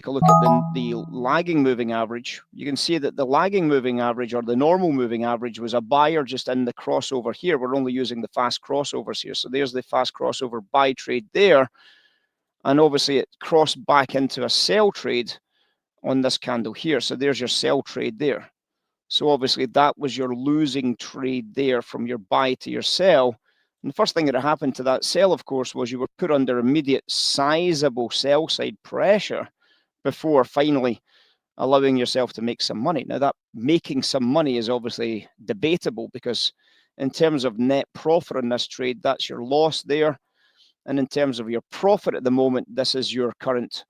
a look at the lagging moving average, you can see that the lagging moving average, or the normal moving average, was a buyer just in the crossover here. We're only using the fast crossovers here. So there's the fast crossover buy trade there. And obviously it crossed back into a sell trade on this candle here. So there's your sell trade there. So obviously that was your losing trade there from your buy to your sell. And the first thing that happened to that sell, of course, was you were put under immediate sizable sell side pressure before finally allowing yourself to make some money. Now, that making some money is obviously debatable, because in terms of net profit on this trade, that's your loss there. And in terms of your profit at the moment, this is your current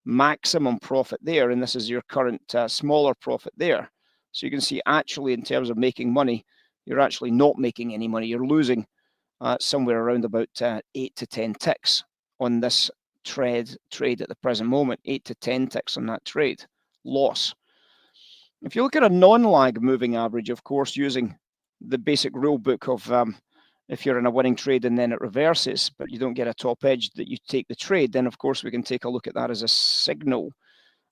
maximum profit there, and this is your current smaller profit there. So you can see, actually, in terms of making money, you're actually not making any money. You're losing somewhere around about 8 to 10 ticks on this trade at the present moment. 8 to 10 ticks on that trade loss. If you look at a non-lag moving average, of course, using the basic rule book of if you're in a winning trade and then it reverses, but you don't get a top edge that you take the trade, then of course we can take a look at that as a signal.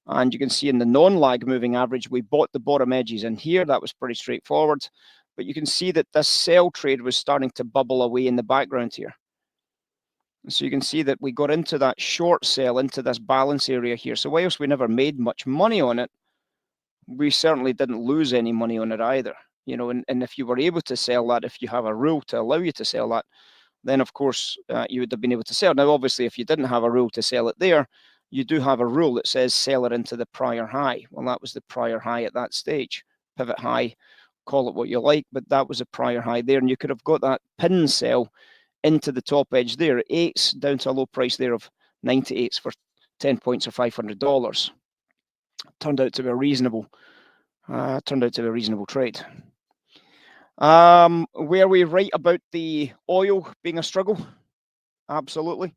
And you can see in the non-lag moving average, we bought the bottom edges in here. That was pretty straightforward. But you can see that this sell trade was starting to bubble away in the background here. So you can see that we got into that short sell into this balance area here. So whilst we never made much money on it, we certainly didn't lose any money on it either. You know, and if you were able to sell that, if you have a rule to allow you to sell that, then of course you would have been able to sell. Now, obviously, if you didn't have a rule to sell it there, you do have a rule that says sell it into the prior high. Well, that was the prior high at that stage. Pivot high, call it what you like, but that was a prior high there, and you could have got that pin sell into the top edge there, 8s down to a low price there of 98s for 10 points or $500. Turned out to be a reasonable trade. Were we right about the oil being a struggle? Absolutely.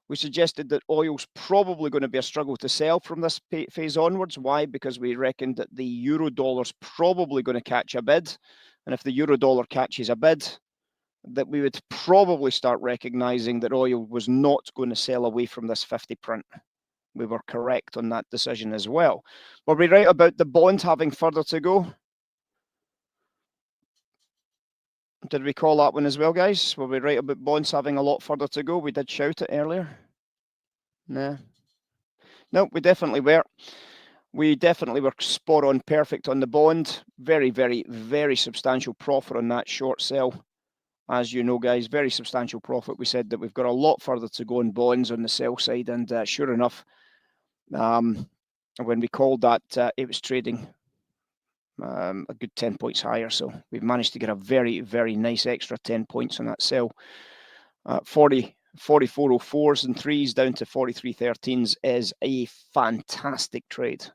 We suggested that oil's probably going to be a struggle to sell from this phase onwards. Why? Because we reckoned that the euro dollar's probably going to catch a bid. And if the euro dollar catches a bid, that we would probably start recognizing that oil was not going to sell away from this 50 print. We were correct on that decision as well. Were we right about the bond having further to go? Did we call that one as well, guys? Were we right about bonds having a lot further to go? We did shout it earlier. Nah. No, we definitely were. We definitely were spot on, perfect on the bond. Very, very, very substantial profit on that short sell. As you know, guys, very substantial profit. We said that we've got a lot further to go in bonds on the sell side, and sure enough, when we called that, it was trading a good 10 points higher. So we've managed to get a very, very nice extra 10 points on that sell. 44.04s and 3s down to 43.13s is a fantastic trade.